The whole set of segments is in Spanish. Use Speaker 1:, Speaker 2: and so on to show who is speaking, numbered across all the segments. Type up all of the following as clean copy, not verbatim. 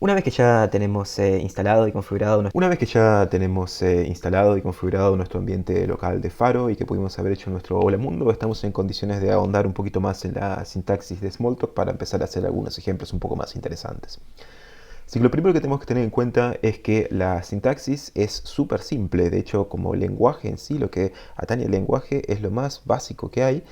Speaker 1: Una vez que ya tenemos instalado y configurado nuestro ambiente local de Faro y que pudimos haber hecho nuestro Hola Mundo, estamos en condiciones de ahondar un poquito más en la sintaxis de Smalltalk para empezar a hacer algunos ejemplos un poco más interesantes. Así que lo primero que tenemos que tener en cuenta es que la sintaxis es súper simple. De hecho, como lenguaje en sí, lo que atañe al lenguaje es lo más básico que hay.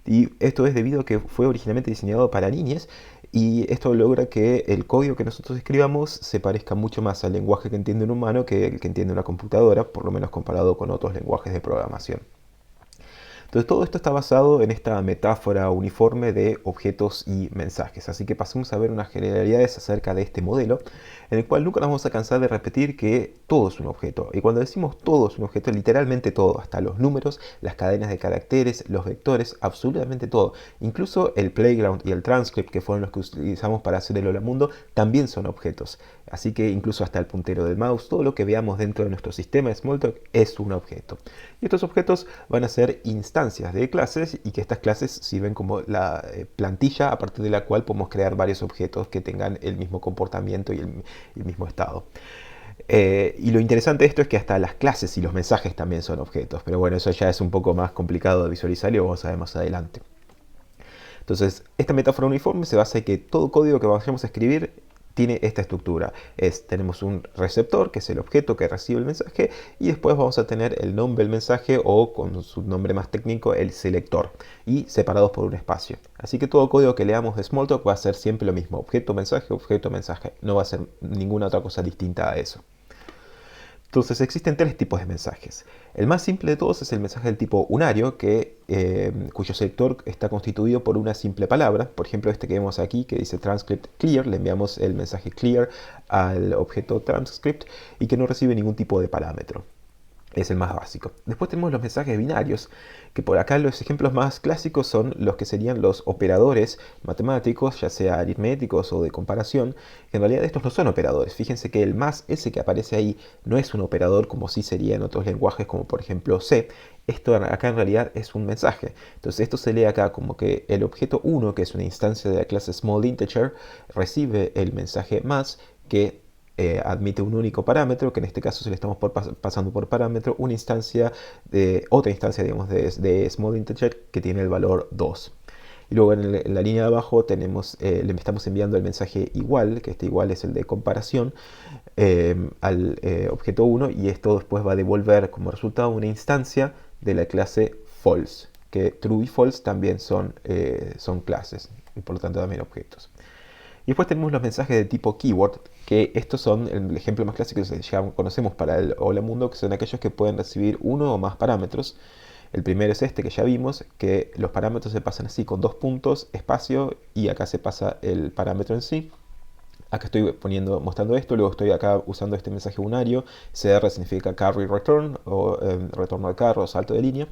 Speaker 1: Y esto es debido a que fue originalmente diseñado para niños, y esto logra que el código que nosotros escribamos se parezca mucho más al lenguaje que entiende un humano que el que entiende una computadora, por lo menos comparado con otros lenguajes de programación. Entonces todo esto está basado en esta metáfora uniforme de objetos y mensajes. Así que pasemos a ver unas generalidades acerca de este modelo, en el cual nunca nos vamos a cansar de repetir que todo es un objeto. Y cuando decimos todo es un objeto, literalmente todo, hasta los números, las cadenas de caracteres, los vectores, absolutamente todo. Incluso el playground y el transcript, que fueron los que utilizamos para hacer el Hola Mundo, también son objetos. Así que incluso hasta el puntero del mouse, todo lo que veamos dentro de nuestro sistema de Smalltalk es un objeto. Y estos objetos van a ser instancias de clases, y que estas clases sirven como la plantilla a partir de la cual podemos crear varios objetos que tengan el mismo comportamiento y el mismo estado. Y lo interesante de esto es que hasta las clases y los mensajes también son objetos, pero bueno, eso ya es un poco más complicado de visualizar y lo vamos a ver más adelante. Entonces, esta metáfora uniforme se basa en que todo código que vayamos a escribir tiene esta estructura. Tenemos un receptor, que es el objeto que recibe el mensaje, y después vamos a tener el nombre del mensaje, o con su nombre más técnico, el selector, y separados por un espacio. Así que todo código que leamos de Smalltalk va a ser siempre lo mismo: objeto, mensaje, objeto, mensaje. No va a ser ninguna otra cosa distinta a eso. Entonces existen tres tipos de mensajes. El más simple de todos es el mensaje del tipo unario, cuyo selector está constituido por una simple palabra. Por ejemplo, este que vemos aquí, que dice transcript clear, le enviamos el mensaje clear al objeto transcript y que no recibe ningún tipo de parámetro. Es el más básico. Después tenemos los mensajes binarios, que por acá los ejemplos más clásicos son los que serían los operadores matemáticos, ya sea aritméticos o de comparación, que en realidad estos no son operadores. Fíjense que el más ese que aparece ahí no es un operador como sí sería en otros lenguajes, como por ejemplo C. Esto acá en realidad es un mensaje. Entonces esto se lee acá como que el objeto 1, que es una instancia de la clase small integer, recibe el mensaje más, que admite un único parámetro, que en este caso se le estamos pasando por parámetro una instancia de otra instancia, digamos, de small integer, que tiene el valor 2. Y luego en la línea de abajo tenemos, le estamos enviando el mensaje igual, que este igual es el de comparación, al objeto 1, y esto después va a devolver como resultado una instancia de la clase false, que true y false también son clases, y por lo tanto también objetos. Y después tenemos los mensajes de tipo keyword, que estos son el ejemplo más clásico que ya conocemos para el Hola Mundo, que son aquellos que pueden recibir uno o más parámetros. El primero es este que ya vimos, que los parámetros se pasan así, con dos puntos, espacio, y acá se pasa el parámetro en sí. Acá estoy mostrando esto, luego estoy acá usando este mensaje unario. CR significa carry return, o retorno al carro, o salto de línea.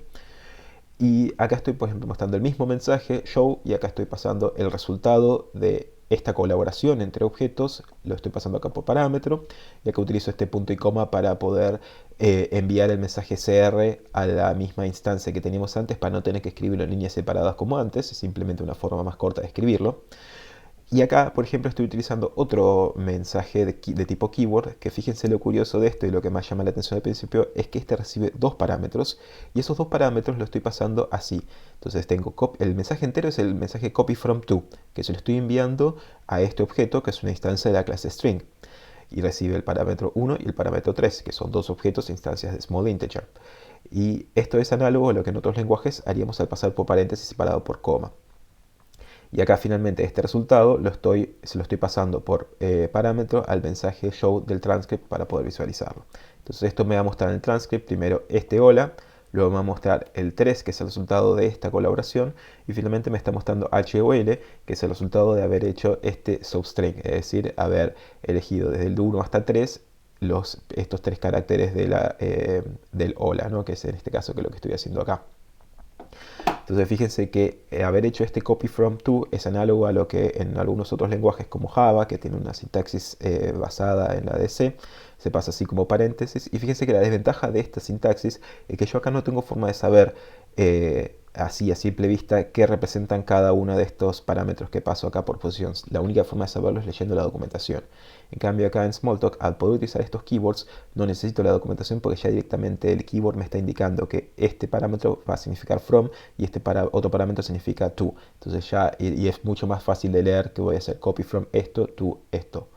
Speaker 1: Y acá estoy, por ejemplo, mostrando el mismo mensaje, show, y acá estoy pasando el resultado de esta colaboración entre objetos. Lo estoy pasando acá por parámetro, y acá utilizo este punto y coma para poder enviar el mensaje CR a la misma instancia que teníamos antes, para no tener que escribirlo en líneas separadas como antes. Es simplemente una forma más corta de escribirlo. Y acá, por ejemplo, estoy utilizando otro mensaje de tipo keyword, que fíjense lo curioso de esto, y lo que más llama la atención al principio es que este recibe dos parámetros, y esos dos parámetros lo estoy pasando así. Entonces tengo el mensaje entero es el mensaje copy from to, que se lo estoy enviando a este objeto, que es una instancia de la clase string, y recibe el parámetro 1 y el parámetro 3, que son dos objetos e instancias de small integer. Y esto es análogo a lo que en otros lenguajes haríamos al pasar por paréntesis separado por coma. Y acá finalmente este resultado se lo estoy pasando por parámetro al mensaje show del transcript para poder visualizarlo. Entonces esto me va a mostrar en el transcript primero este hola, luego me va a mostrar el 3, que es el resultado de esta colaboración, y finalmente me está mostrando HOL, que es el resultado de haber hecho este substring, es decir, haber elegido desde el 1 hasta 3 estos tres caracteres del hola, ¿no? Que es en este caso que es lo que estoy haciendo acá. Entonces fíjense que haber hecho este copy from to es análogo a lo que en algunos otros lenguajes como Java, que tiene una sintaxis basada en la de C, se pasa así como paréntesis. Y fíjense que la desventaja de esta sintaxis es que yo acá no tengo forma de saber así a simple vista qué representan cada uno de estos parámetros que paso acá por posición. La única forma de saberlo es leyendo la documentación. En cambio acá en Smalltalk, al poder utilizar estos keywords, no necesito la documentación porque ya directamente el keyword me está indicando que este parámetro va a significar from y este otro parámetro significa to. Entonces ya, y es mucho más fácil de leer que voy a hacer copy from esto to esto.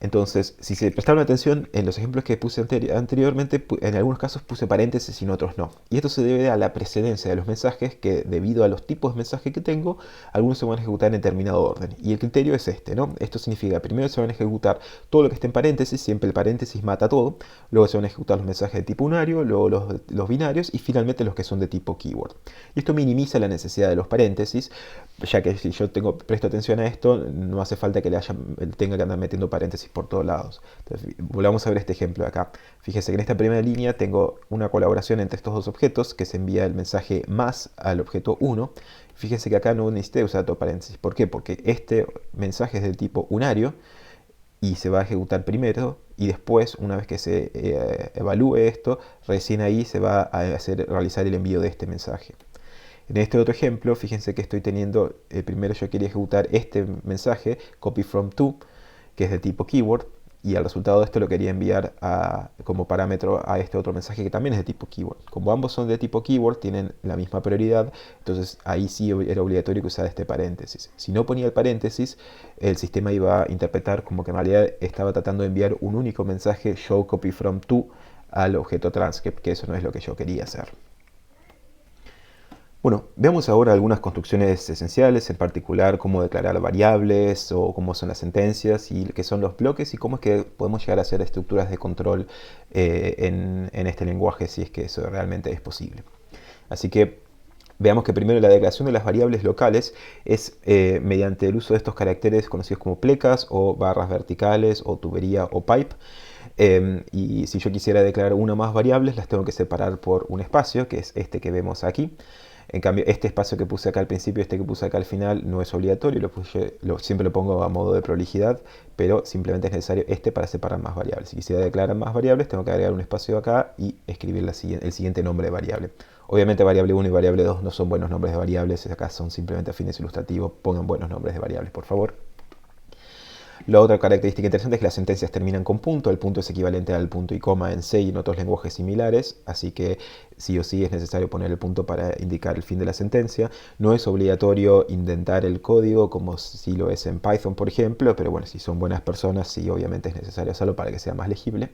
Speaker 1: Entonces, si se prestaron atención en los ejemplos que puse anteriormente, en algunos casos puse paréntesis y en otros no. Y esto se debe a la precedencia de los mensajes, que debido a los tipos de mensaje que tengo, algunos se van a ejecutar en determinado orden. Y el criterio es este, ¿no? Esto significa, primero se van a ejecutar todo lo que esté en paréntesis, siempre el paréntesis mata todo. Luego se van a ejecutar los mensajes de tipo unario, luego los binarios y finalmente los que son de tipo keyword. Y esto minimiza la necesidad de los paréntesis, ya que si yo presto atención a esto, no hace falta que tenga que andar metiendo paréntesis por todos lados. Entonces, volvamos a ver este ejemplo de acá. Fíjese que en esta primera línea tengo una colaboración entre estos dos objetos, que se envía el mensaje más al objeto 1. Fíjense que acá no necesité usar todo paréntesis. ¿Por qué? Porque este mensaje es del tipo unario y se va a ejecutar primero, y después, una vez que se evalúe esto, recién ahí se va a realizar el envío de este mensaje. En este otro ejemplo, fíjense que estoy teniendo, primero yo quería ejecutar este mensaje, copy from to, que es de tipo keyword, y el resultado de esto lo quería enviar como parámetro a este otro mensaje que también es de tipo keyword. Como ambos son de tipo keyword, tienen la misma prioridad, entonces ahí sí era obligatorio que usara este paréntesis. Si no ponía el paréntesis, el sistema iba a interpretar como que en realidad estaba tratando de enviar un único mensaje, show copy from to, al objeto transcript, que eso no es lo que yo quería hacer. Bueno, veamos ahora algunas construcciones esenciales, en particular cómo declarar variables o cómo son las sentencias y qué son los bloques y cómo es que podemos llegar a hacer estructuras de control en este lenguaje, si es que eso realmente es posible. Así que veamos que primero la declaración de las variables locales es mediante el uso de estos caracteres conocidos como plecas o barras verticales o tubería o pipe. Y si yo quisiera declarar una o más variables, las tengo que separar por un espacio, que es este que vemos aquí. En cambio, este espacio que puse acá al principio, este que puse acá al final, no es obligatorio, siempre lo pongo a modo de prolijidad, pero simplemente es necesario este para separar más variables. Si quisiera declarar más variables, tengo que agregar un espacio acá y escribir el siguiente nombre de variable. Obviamente variable 1 y variable 2 no son buenos nombres de variables, acá son simplemente fines ilustrativos, pongan buenos nombres de variables, por favor. La otra característica interesante es que las sentencias terminan con punto. El punto es equivalente al punto y coma en C y en otros lenguajes similares, así que sí o sí es necesario poner el punto para indicar el fin de la sentencia. No es obligatorio indentar el código como si lo es en Python, por ejemplo, pero bueno, si son buenas personas, sí, obviamente es necesario hacerlo para que sea más legible.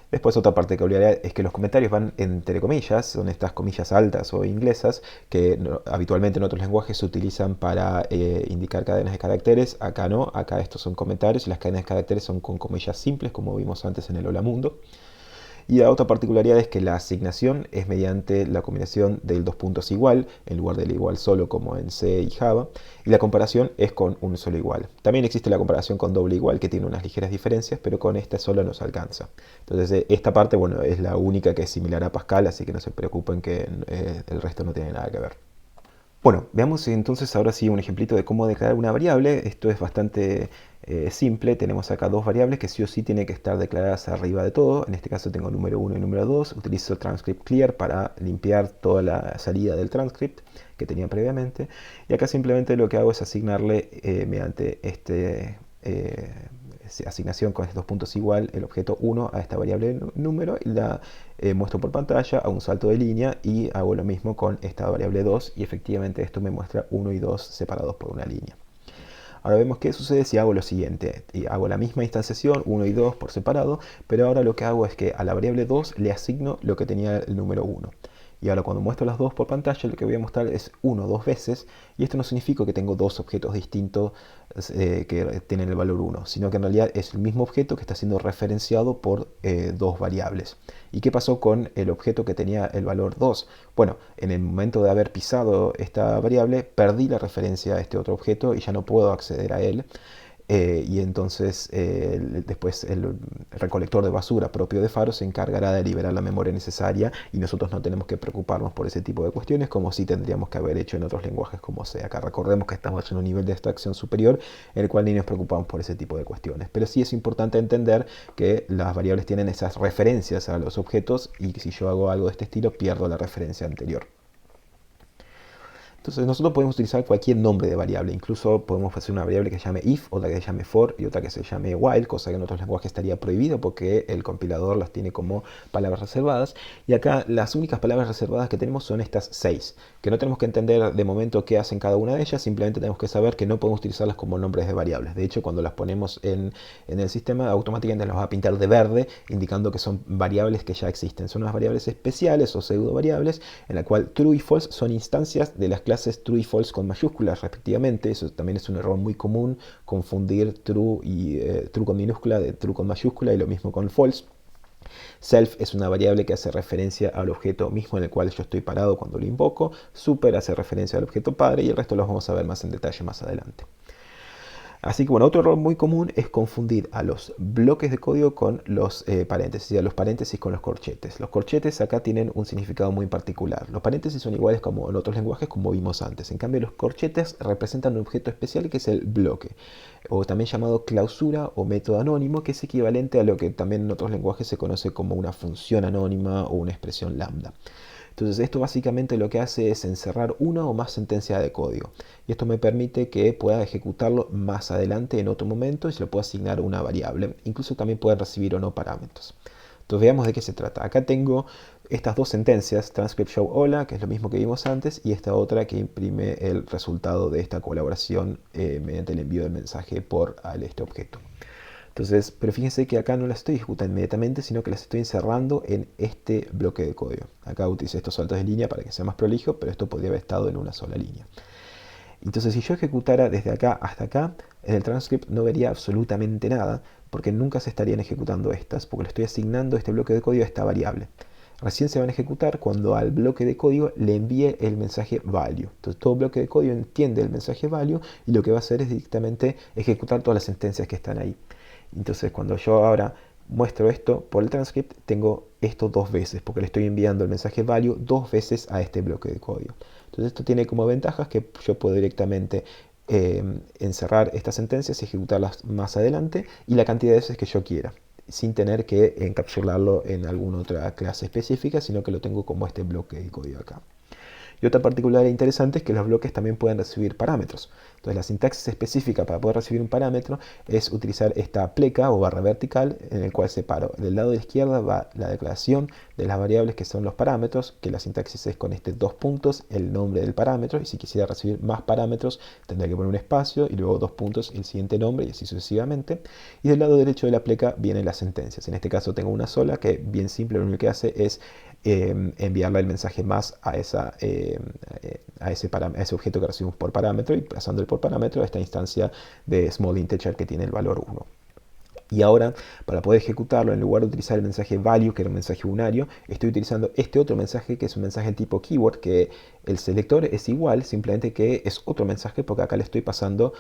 Speaker 1: Después otra particularidad es que los comentarios van entre comillas, son estas comillas altas o inglesas que habitualmente en otros lenguajes se utilizan para indicar cadenas de caracteres. Acá no, acá estos son comentarios y las cadenas de caracteres son con comillas simples, como vimos antes en el Hola Mundo. Y la otra particularidad es que la asignación es mediante la combinación del dos puntos igual, en lugar del igual solo como en C y Java, y la comparación es con un solo igual. También existe la comparación con doble igual, que tiene unas ligeras diferencias, pero con esta solo nos alcanza. Entonces esta parte, bueno, es la única que es similar a Pascal, así que no se preocupen que el resto no tiene nada que ver. Bueno, veamos entonces ahora sí un ejemplito de cómo declarar una variable. Esto es bastante simple. Tenemos acá dos variables que sí o sí tienen que estar declaradas arriba de todo. En este caso tengo número 1 y número 2. Utilizo transcript clear para limpiar toda la salida del transcript que tenía previamente. Y acá simplemente lo que hago es asignarle mediante asignación con estos dos puntos igual el objeto 1 a esta variable número y la muestro por pantalla a un salto de línea y hago lo mismo con esta variable 2 y efectivamente esto me muestra 1 y 2 separados por una línea. Ahora vemos qué sucede si hago lo siguiente. Y hago la misma instanciación, 1 y 2 por separado, pero ahora lo que hago es que a la variable 2 le asigno lo que tenía el número 1. Y ahora cuando muestro las dos por pantalla, lo que voy a mostrar es 1 dos veces, y esto no significa que tengo dos objetos distintos que tienen el valor 1, sino que en realidad es el mismo objeto que está siendo referenciado por dos variables. ¿Y qué pasó con el objeto que tenía el valor 2? Bueno, en el momento de haber pisado esta variable, perdí la referencia a este otro objeto y ya no puedo acceder a él. y entonces después el recolector de basura propio de Faro se encargará de liberar la memoria necesaria y nosotros no tenemos que preocuparnos por ese tipo de cuestiones como sí tendríamos que haber hecho en otros lenguajes como C. Acá recordemos que estamos en un nivel de abstracción superior en el cual ni nos preocupamos por ese tipo de cuestiones. Pero sí es importante entender que las variables tienen esas referencias a los objetos y que si yo hago algo de este estilo pierdo la referencia anterior. Entonces nosotros podemos utilizar cualquier nombre de variable, incluso podemos hacer una variable que se llame if, otra que se llame for y otra que se llame while, cosa que en otros lenguajes estaría prohibido porque el compilador las tiene como palabras reservadas. Y acá las únicas palabras reservadas que tenemos son estas 6, que no tenemos que entender de momento qué hacen cada una de ellas, simplemente tenemos que saber que no podemos utilizarlas como nombres de variables. De hecho, cuando las ponemos en el sistema, automáticamente las va a pintar de verde, indicando que son variables que ya existen. Son unas variables especiales o pseudo variables, en la cual true y false son instancias de las clases true y false con mayúsculas respectivamente. Eso también es un error muy común, confundir true y true con minúscula de true con mayúscula, y lo mismo con false. Self es una variable que hace referencia al objeto mismo en el cual yo estoy parado cuando lo invoco. Super hace referencia al objeto padre, y el resto los vamos a ver más en detalle más adelante. Así que bueno, otro error muy común es confundir a los bloques de código con los paréntesis, y a los paréntesis con los corchetes. Los corchetes acá tienen un significado muy particular. Los paréntesis son iguales como en otros lenguajes, como vimos antes. En cambio, los corchetes representan un objeto especial que es el bloque, o también llamado clausura o método anónimo, que es equivalente a lo que también en otros lenguajes se conoce como una función anónima o una expresión lambda. Entonces esto básicamente lo que hace es encerrar una o más sentencias de código. Y esto me permite que pueda ejecutarlo más adelante en otro momento y se lo pueda asignar una variable. Incluso también puede recibir o no parámetros. Entonces veamos de qué se trata. Acá tengo estas dos sentencias, transcript show hola, que es lo mismo que vimos antes, y esta otra que imprime el resultado de esta colaboración mediante el envío del mensaje por este objeto. Entonces, pero fíjense que acá no las estoy ejecutando inmediatamente, sino que las estoy encerrando en este bloque de código. Acá utilicé estos saltos de línea para que sea más prolijo, pero esto podría haber estado en una sola línea. Entonces, si yo ejecutara desde acá hasta acá, en el transcript no vería absolutamente nada, porque nunca se estarían ejecutando estas, porque le estoy asignando este bloque de código a esta variable. Recién se van a ejecutar cuando al bloque de código le envíe el mensaje value. Entonces todo bloque de código entiende el mensaje value y lo que va a hacer es directamente ejecutar todas las sentencias que están ahí. Entonces cuando yo ahora muestro esto por el transcript, tengo esto dos veces, porque le estoy enviando el mensaje value dos veces a este bloque de código. Entonces esto tiene como ventajas que yo puedo directamente encerrar estas sentencias y ejecutarlas más adelante y la cantidad de veces que yo quiera, sin tener que encapsularlo en alguna otra clase específica, sino que lo tengo como este bloque de código acá. Y otra particularidad interesante es que los bloques también pueden recibir parámetros. Entonces la sintaxis específica para poder recibir un parámetro es utilizar esta pleca o barra vertical en el cual separo. Del lado de la izquierda va la declaración de las variables que son los parámetros, que la sintaxis es con este dos puntos, el nombre del parámetro, y si quisiera recibir más parámetros tendría que poner un espacio y luego dos puntos el siguiente nombre y así sucesivamente. Y del lado derecho de la pleca vienen las sentencias. En este caso tengo una sola que bien simple, lo único que hace es enviarle el mensaje más a ese objeto que recibimos por parámetro y pasándole por parámetro a esta instancia de small integer que tiene el valor 1. Y ahora, para poder ejecutarlo, en lugar de utilizar el mensaje value, que era un mensaje unario, estoy utilizando este otro mensaje, que es un mensaje tipo keyword, que el selector es igual, simplemente que es otro mensaje, porque acá le estoy pasando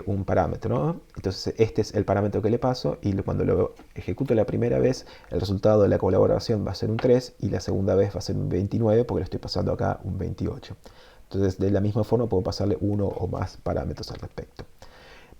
Speaker 1: un parámetro, ¿no? Entonces, este es el parámetro que le paso, y cuando lo ejecuto la primera vez, el resultado de la colaboración va a ser un 3, y la segunda vez va a ser un 29, porque le estoy pasando acá un 28. Entonces, de la misma forma, puedo pasarle uno o más parámetros al respecto.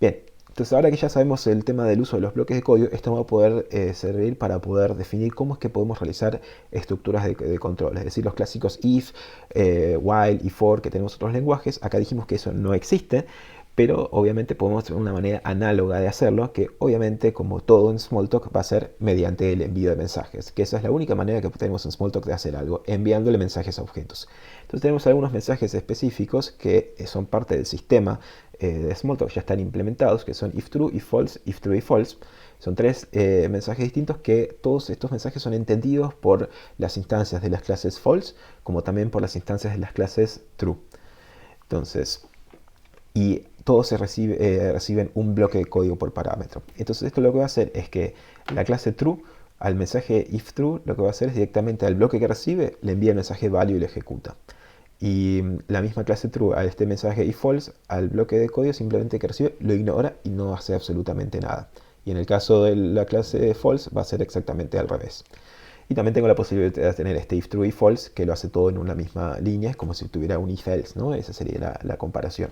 Speaker 1: Bien. Entonces ahora que ya sabemos el tema del uso de los bloques de código, esto va a poder servir para poder definir cómo es que podemos realizar estructuras de control. Es decir, los clásicos if, while y for que tenemos en otros lenguajes. Acá dijimos que eso no existe, pero obviamente podemos tener una manera análoga de hacerlo, que obviamente como todo en Smalltalk va a ser mediante el envío de mensajes, que esa es la única manera que tenemos en Smalltalk de hacer algo, enviándole mensajes a objetos. Entonces tenemos algunos mensajes específicos que son parte del sistema de Smalltalk, ya están implementados, que son if true, if false, if true y false. Son tres mensajes distintos que todos estos mensajes son entendidos por las instancias de las clases false, como también por las instancias de las clases true. Entonces, y todos reciben un bloque de código por parámetro. Entonces esto lo que va a hacer es que la clase true, al mensaje if true, lo que va a hacer es directamente al bloque que recibe, le envía el mensaje value y lo ejecuta. Y la misma clase true a este mensaje if false, al bloque de código simplemente que recibe, lo ignora y no hace absolutamente nada. Y en el caso de la clase false va a ser exactamente al revés. Y también tengo la posibilidad de tener este if true y false, que lo hace todo en una misma línea, es como si tuviera un if else, ¿no? Esa sería la comparación.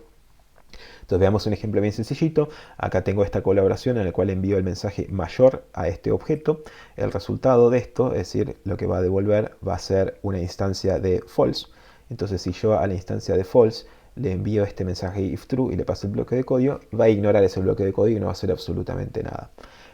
Speaker 1: Entonces veamos un ejemplo bien sencillito. Acá tengo esta colaboración en la cual envío el mensaje mayor a este objeto. El resultado de esto, es decir, lo que va a devolver, va a ser una instancia de false. Entonces si yo a la instancia de false le envío este mensaje if true y le paso el bloque de código, va a ignorar ese bloque de código y no va a hacer absolutamente nada.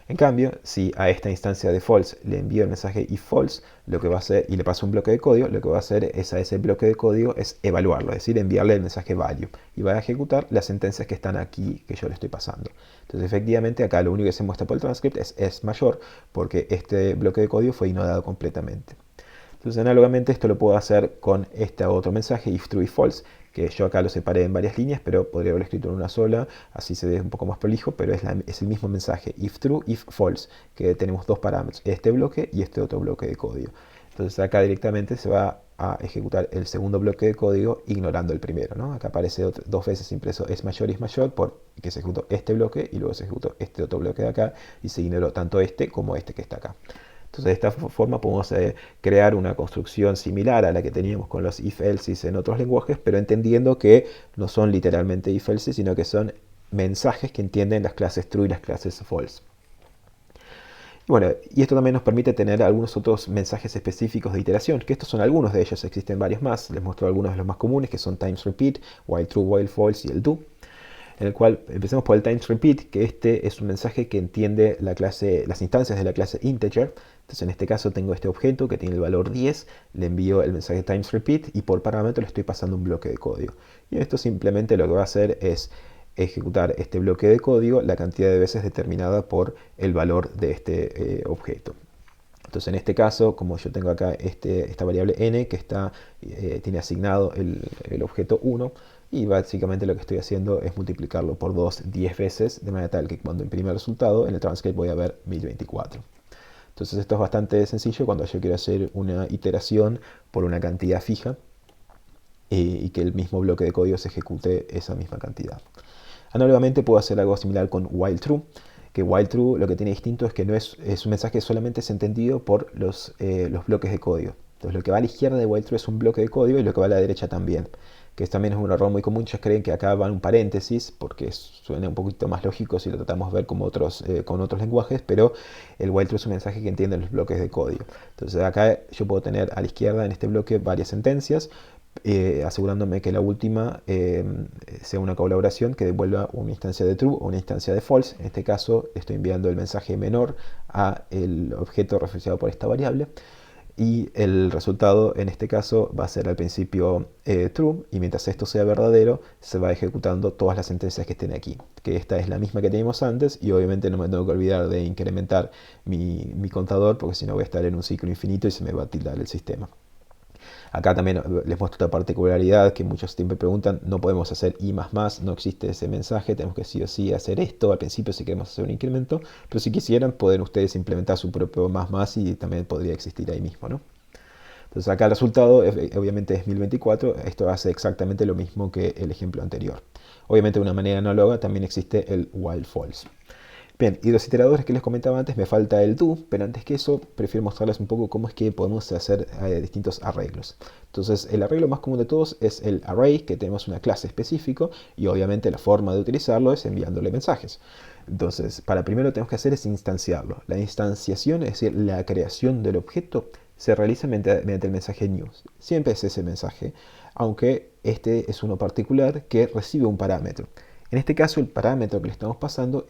Speaker 1: En cambio, si a esta instancia de false le envío el mensaje if false, lo que va a hacer, y le paso un bloque de código, lo que va a hacer es a ese bloque de código es evaluarlo, es decir, enviarle el mensaje value. Y va a ejecutar las sentencias que están aquí, que yo le estoy pasando. Entonces, efectivamente, acá lo único que se muestra por el transcript es mayor, porque este bloque de código fue ignorado completamente. Entonces, análogamente, esto lo puedo hacer con este otro mensaje, if true, if false, que yo acá lo separé en varias líneas, pero podría haberlo escrito en una sola, así se ve un poco más prolijo, pero es el mismo mensaje, if true, if false, que tenemos dos parámetros, este bloque y este otro bloque de código. Entonces acá directamente se va a ejecutar el segundo bloque de código ignorando el primero, ¿no? Acá aparece dos veces impreso es mayor, porque se ejecutó este bloque y luego se ejecutó este otro bloque de acá y se ignoró tanto este como este que está acá. Entonces de esta forma podemos crear una construcción similar a la que teníamos con los if-else's en otros lenguajes, pero entendiendo que no son literalmente if-else's, sino que son mensajes que entienden las clases true y las clases false. Bueno, y esto también nos permite tener algunos otros mensajes específicos de iteración, que estos son algunos de ellos, existen varios más. Les muestro algunos de los más comunes, que son times repeat, while true, while false y el do. En el cual empecemos por el times repeat, que este es un mensaje que entiende las instancias de la clase integer. Entonces en este caso tengo este objeto que tiene el valor 10, le envío el mensaje times repeat y por parámetro le estoy pasando un bloque de código. Y esto simplemente lo que va a hacer es ejecutar este bloque de código la cantidad de veces determinada por el valor de este objeto. Entonces en este caso, como yo tengo acá esta variable n que tiene asignado el objeto 1, y básicamente lo que estoy haciendo es multiplicarlo por 2 10 veces, de manera tal que cuando imprima el resultado, en el transcript voy a ver 1024. Entonces esto es bastante sencillo cuando yo quiero hacer una iteración por una cantidad fija y que el mismo bloque de código se ejecute esa misma cantidad. Análogamente puedo hacer algo similar con while true, que while true lo que tiene distinto es que no es un mensaje que solamente es entendido por los bloques de código. Entonces lo que va a la izquierda de while true es un bloque de código y lo que va a la derecha también. Que también es un error muy común, muchos creen que acá va un paréntesis, porque suena un poquito más lógico si lo tratamos de ver como con otros lenguajes, pero el while true es un mensaje que entiende los bloques de código. Entonces acá yo puedo tener a la izquierda en este bloque varias sentencias, asegurándome que la última sea una colaboración que devuelva una instancia de true o una instancia de false. En este caso estoy enviando el mensaje menor a el objeto referenciado por esta variable y el resultado en este caso va a ser al principio true, y mientras esto sea verdadero se va ejecutando todas las sentencias que estén aquí, que esta es la misma que teníamos antes, y obviamente no me tengo que olvidar de incrementar mi contador, porque si no voy a estar en un ciclo infinito y se me va a tildar el sistema. Acá también les muestro otra particularidad que muchos siempre preguntan: no podemos hacer i más más, no existe ese mensaje, tenemos que sí o sí hacer esto al principio si queremos hacer un incremento, pero si quisieran pueden ustedes implementar su propio más más y también podría existir ahí mismo, ¿no? Entonces acá el resultado obviamente es 1024, esto hace exactamente lo mismo que el ejemplo anterior. Obviamente de una manera análoga también existe el while false. Bien, y los iteradores que les comentaba antes, me falta el do, pero antes que eso prefiero mostrarles un poco cómo es que podemos hacer distintos arreglos. Entonces el arreglo más común de todos es el array, que tenemos una clase específica, y obviamente la forma de utilizarlo es enviándole mensajes. Entonces, para primero tenemos que hacer es instanciarlo. La instanciación, es decir, la creación del objeto, se realiza mediante el mensaje new. Siempre es ese mensaje, aunque este es uno particular que recibe un parámetro. En este caso el parámetro que le estamos pasando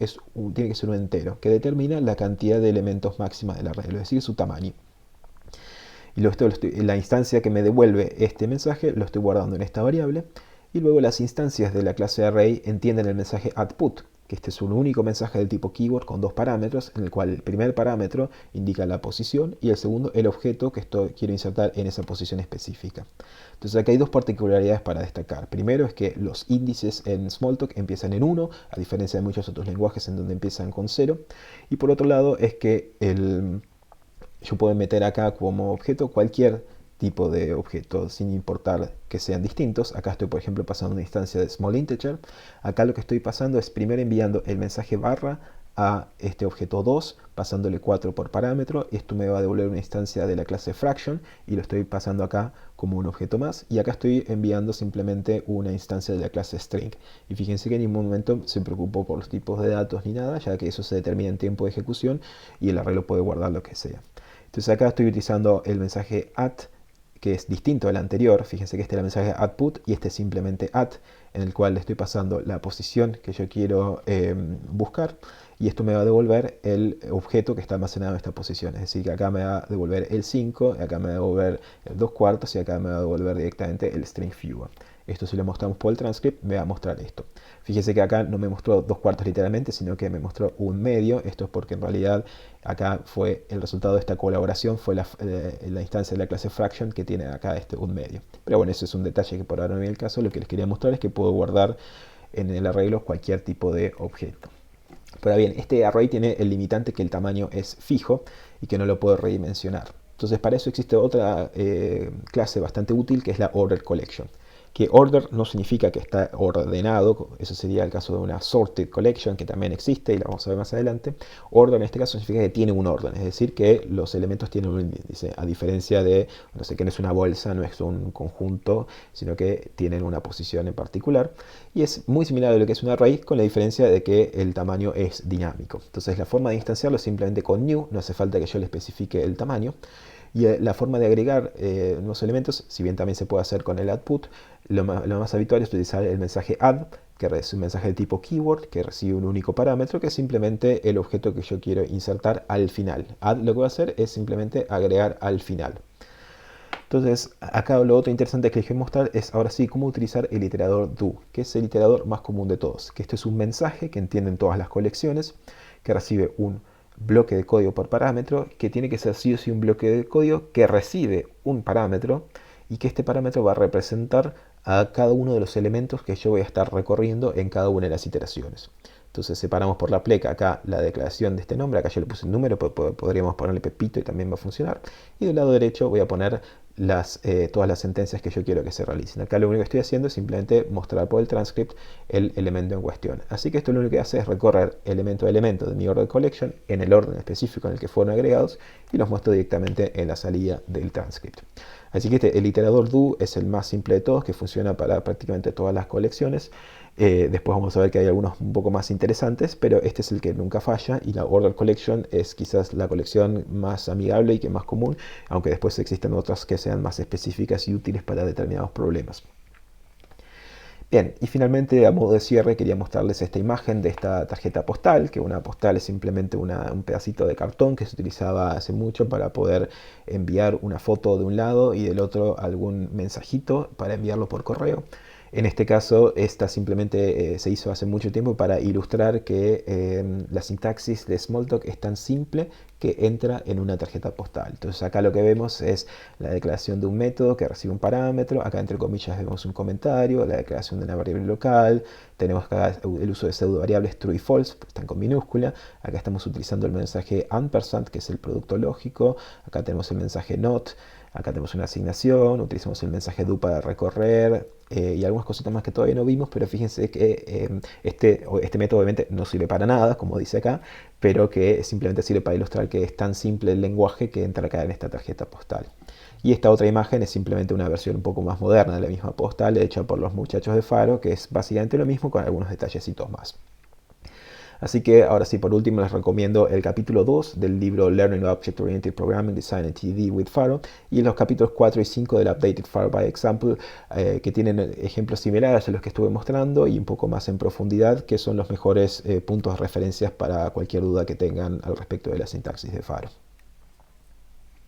Speaker 1: tiene que ser un entero, que determina la cantidad de elementos máxima del arreglo, es decir, su tamaño. Y la instancia que me devuelve este mensaje lo estoy guardando en esta variable, y luego las instancias de la clase array entienden el mensaje addPut, que este es un único mensaje del tipo keyword con dos parámetros, en el cual el primer parámetro indica la posición y el segundo el objeto que quiero insertar en esa posición específica. Entonces acá hay dos particularidades para destacar. Primero es que los índices en Smalltalk empiezan en 1, a diferencia de muchos otros lenguajes en donde empiezan con 0. Y por otro lado es que yo puedo meter acá como objeto cualquier tipo de objeto sin importar que sean distintos. Acá estoy por ejemplo pasando una instancia de small integer. Acá lo que estoy pasando es primero enviando el mensaje barra a este objeto 2, pasándole 4 por parámetro. Esto me va a devolver una instancia de la clase fraction y lo estoy pasando acá como un objeto más. Y acá estoy enviando simplemente una instancia de la clase string. Y fíjense que en ningún momento se preocupó por los tipos de datos ni nada, ya que eso se determina en tiempo de ejecución y el arreglo puede guardar lo que sea. Entonces acá estoy utilizando el mensaje at, que es distinto al anterior. Fíjense que este es el mensaje atput y este es simplemente at, en el cual le estoy pasando la posición que yo quiero buscar, y esto me va a devolver el objeto que está almacenado en esta posición. Es decir, que acá me va a devolver el 5, acá me va a devolver el 2 cuartos y acá me va a devolver directamente el string viewer. Esto si lo mostramos por el transcript me va a mostrar esto. Fíjese que acá no me mostró 2 cuartos literalmente, sino que me mostró un medio. Esto es porque en realidad acá fue el resultado de esta colaboración, fue la instancia de la clase fraction que tiene acá un medio. Pero bueno, eso es un detalle que por ahora no viene el caso. Lo que les quería mostrar es que puedo guardar en el arreglo cualquier tipo de objeto. Pero bien, este array tiene el limitante que el tamaño es fijo y que no lo puedo redimensionar. Entonces para eso existe otra clase bastante útil, que es la order collection. Que order no significa que está ordenado, eso sería el caso de una sorted collection, que también existe y la vamos a ver más adelante. Order en este caso significa que tiene un orden, es decir, que los elementos tienen un índice, a diferencia de, no sé, que no es una bolsa, no es un conjunto, sino que tienen una posición en particular. Y es muy similar a lo que es un array, con la diferencia de que el tamaño es dinámico. Entonces la forma de instanciarlo es simplemente con new, no hace falta que yo le especifique el tamaño. Y la forma de agregar nuevos elementos, si bien también se puede hacer con el add_put, lo más habitual es utilizar el mensaje add, que es un mensaje de tipo keyword, que recibe un único parámetro, que es simplemente el objeto que yo quiero insertar al final. Add lo que va a hacer es simplemente agregar al final. Entonces, acá lo otro interesante que les quiero mostrar es ahora sí cómo utilizar el iterador do, que es el iterador más común de todos. Que esto es un mensaje que entienden todas las colecciones, que recibe un bloque de código por parámetro, que tiene que ser sí o sí un bloque de código que recibe un parámetro y que este parámetro va a representar a cada uno de los elementos que yo voy a estar recorriendo en cada una de las iteraciones. Entonces separamos por la pleca acá la declaración de este nombre, acá yo le puse el número, podríamos ponerle Pepito y también va a funcionar. Y del lado derecho voy a poner todas las sentencias que yo quiero que se realicen. Acá lo único que estoy haciendo es simplemente mostrar por el transcript el elemento en cuestión. Así que esto lo único que hace es recorrer elemento a elemento de mi order collection en el orden específico en el que fueron agregados y los muestro directamente en la salida del transcript. Así que el iterador do es el más simple de todos, que funciona para prácticamente todas las colecciones. Después vamos a ver que hay algunos un poco más interesantes, pero este es el que nunca falla, y la order collection es quizás la colección más amigable y que más común, aunque después existen otras que sean más específicas y útiles para determinados problemas. Bien, y finalmente a modo de cierre quería mostrarles esta imagen de esta tarjeta postal, que una postal es simplemente un pedacito de cartón que se utilizaba hace mucho para poder enviar una foto de un lado y del otro algún mensajito para enviarlo por correo. En este caso, esta simplemente se hizo hace mucho tiempo para ilustrar que la sintaxis de Smalltalk es tan simple que entra en una tarjeta postal. Entonces acá lo que vemos es la declaración de un método que recibe un parámetro, acá entre comillas vemos un comentario, la declaración de una variable local, tenemos acá el uso de pseudo variables true y false, están con minúscula, acá estamos utilizando el mensaje ampersand, que es el producto lógico, acá tenemos el mensaje not, acá tenemos una asignación, utilizamos el mensaje do para recorrer y algunas cositas más que todavía no vimos, pero fíjense que este método obviamente no sirve para nada, como dice acá, pero que simplemente sirve para ilustrar que es tan simple el lenguaje que entra acá en esta tarjeta postal. Y esta otra imagen es simplemente una versión un poco más moderna de la misma postal, hecha por los muchachos de Faro, que es básicamente lo mismo con algunos detallecitos más. Así que ahora sí, por último les recomiendo el capítulo 2 del libro Learning Object Oriented Programming Design and TD with Faro y los capítulos 4 y 5 del Updated Faro by Example, que tienen ejemplos similares a los que estuve mostrando y un poco más en profundidad, que son los mejores puntos de referencia para cualquier duda que tengan al respecto de la sintaxis de Faro.